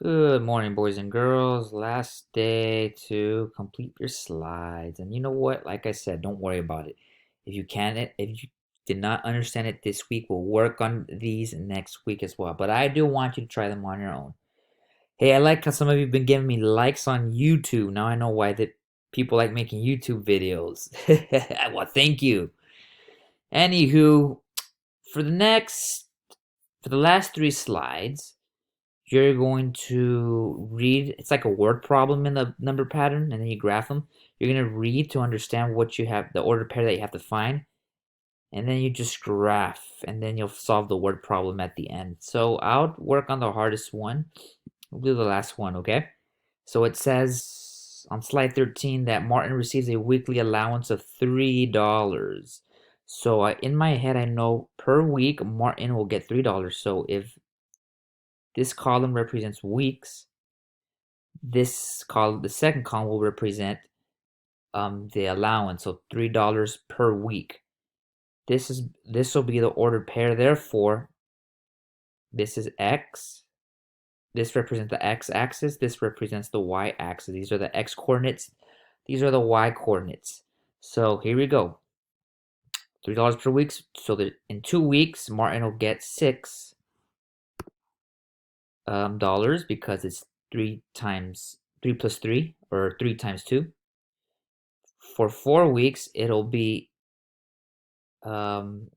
Good morning, boys and girls. Last day to complete your slides. And you know what? Like I said, don't worry about it. If you did not understand it this week, we'll work on these next week as well. But I do want you to try them on your own. Hey, I like how some of you have been giving me likes on YouTube. Now I know why that people like making YouTube videos. Well, thank you. Anywho, for the next for the last three slides, you're going to read. It's like a word problem in the number pattern, and then you graph them. You're going to read to understand what you have, the order pair that you have to find, and then you just graph, and then you'll solve the word problem at the end. So I'll work on the hardest one. We'll do the last one, okay? So it says on slide 13 that Martin receives a weekly allowance of $3. So in my head, I know per week Martin will get $3. So if this column represents weeks, the second column will represent the allowance, so $3 per week. This will be the ordered pair. Therefore, this is X. This represents the X axis. This represents the Y axis. These are the X coordinates. These are the Y coordinates. So here we go. $3 per week. So that in 2 weeks, Martin will get $6 because it's 3 plus 3, or 3 times 2. For 4 weeks, it'll be 3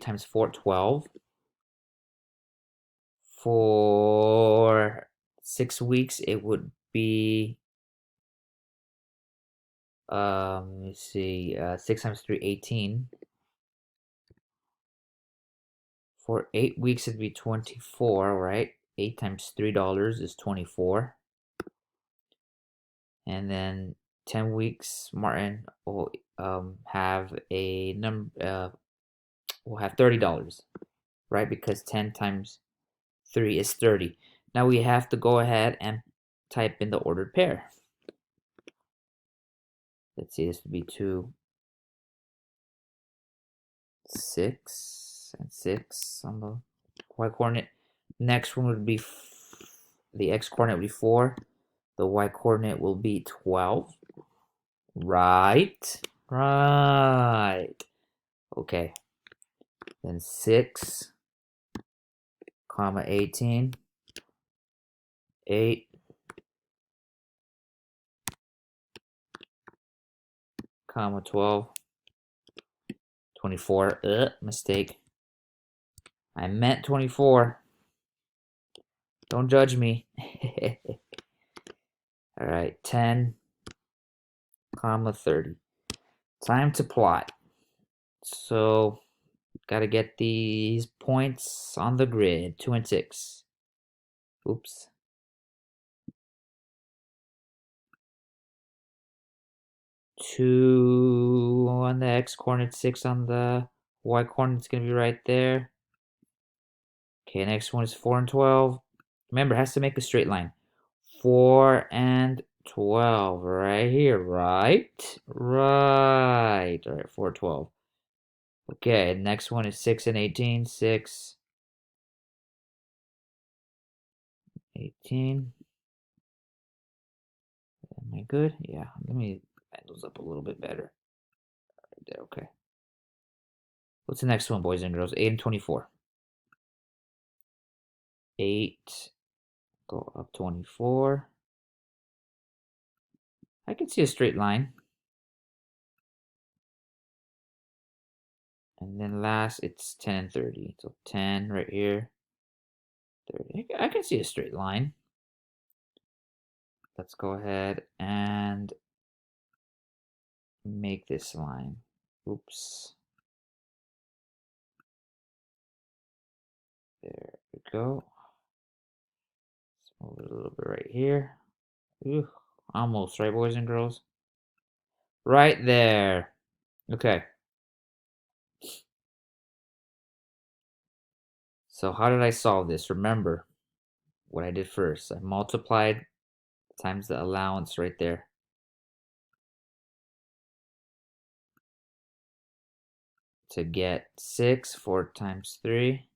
times 4, 12. For 6 weeks, it would be, let me see, 6 times 3, 18. For 8 weeks, it'd be 24, right? 8 times $3 is 24. And then 10 weeks, Martin will have a number, will have $30, right? Because 10 times 3 is 30. Now we have to go ahead and type in the ordered pair. Let's see, this would be 2, 6, and 6 on the y coordinate. Next one would be the x coordinate would be 4. The y coordinate will be 12. Right. Right. Okay. Then 6, comma 18. 8, comma 12. 24. Mistake. I meant 24. Don't judge me. All right, 10, comma 30. Time to plot. So, got to get these points on the grid. 2 and 6. Oops. 2 on the x coordinate, 6 on the y coordinate. It's going to be right there. Okay, next one is 4 and 12. Remember, it has to make a straight line. 4 and 12 right here, right? Right. All right, 4, 12. Okay, next one is 6 and 18. 6, 18. Am I good? Yeah, let me add those up a little bit better. Right there, okay. What's the next one, boys and girls? 8 and 24. 8, go up 24. I can see a straight line. And then last, it's 10 and 30. So 10 right here. 30. I can see a straight line. Let's go ahead and make this line. Oops. There we go. Let's move it a little bit right here. Ooh, almost, right, boys and girls? Right there. Okay. So how did I solve this? Remember what I did first. I multiplied times the allowance right there. To get 6, 4 times 3.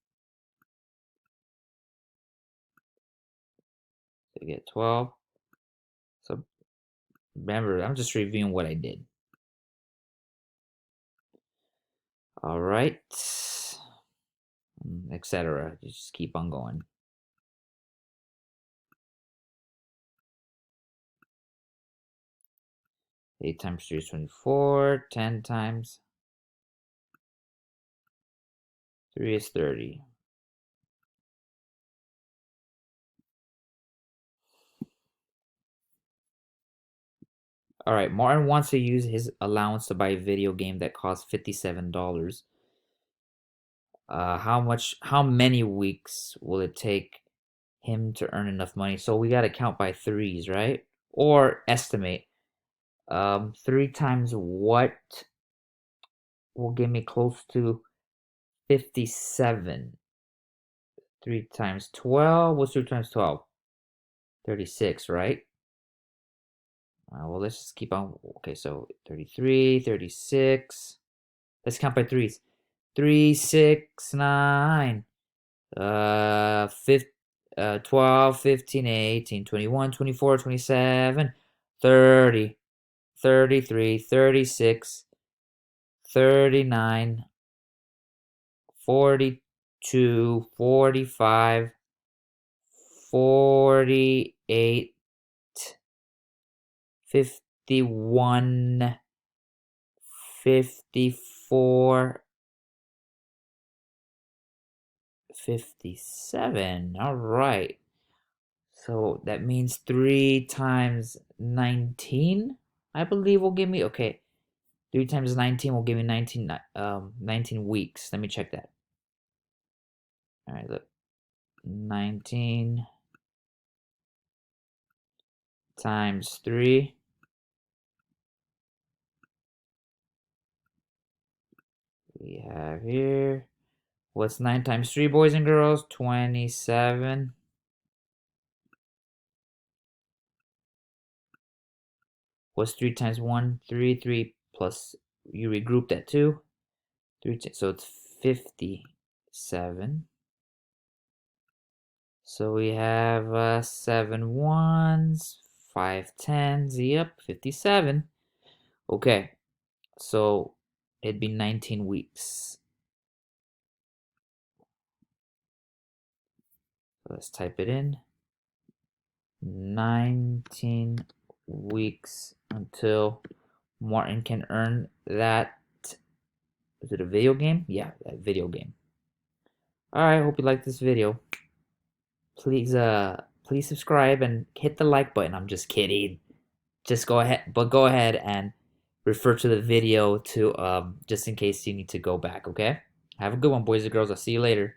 to get 12. So remember, I'm just reviewing what I did. All right, etc. Just keep on going. 8 times 3 is 24. 10 times 3 is 30. All right, Martin wants to use his allowance to buy a video game that costs $57. How many weeks will it take him to earn enough money? So we got to count by threes, right? Or estimate. 3 times what will give me close to 57? 3 times 12. What's 3 times 12? 36, right? Well, let's just keep on. Okay, so 33, 36. Let's count by threes. 3, 6, 9. 12, 15, 18, 21, 24, 27, 30, 33, 36, 39, 42, 45, 48, 51, 54, 57. All right. So that means 3 times 19, I believe will give me, okay. 3 times 19 will give me 19 weeks. Let me check that. All right, look. 19 times 3. We have here. What's 9 times 3, boys and girls? 27. What's 3 times 1? 3. 3 plus, you regroup that too. 3, so it's 57. So we have 7 ones, 5 tens. Yep, 57. Okay, so it'd be 19 weeks. So let's type it in. 19 weeks until Martin can earn that. Is it a video game? Yeah, that video game. Alright, hope you liked this video. Please subscribe and hit the like button. I'm just kidding. Just go ahead and refer to the video to just in case you need to go back, okay? Have a good one, boys and girls. I'll see you later.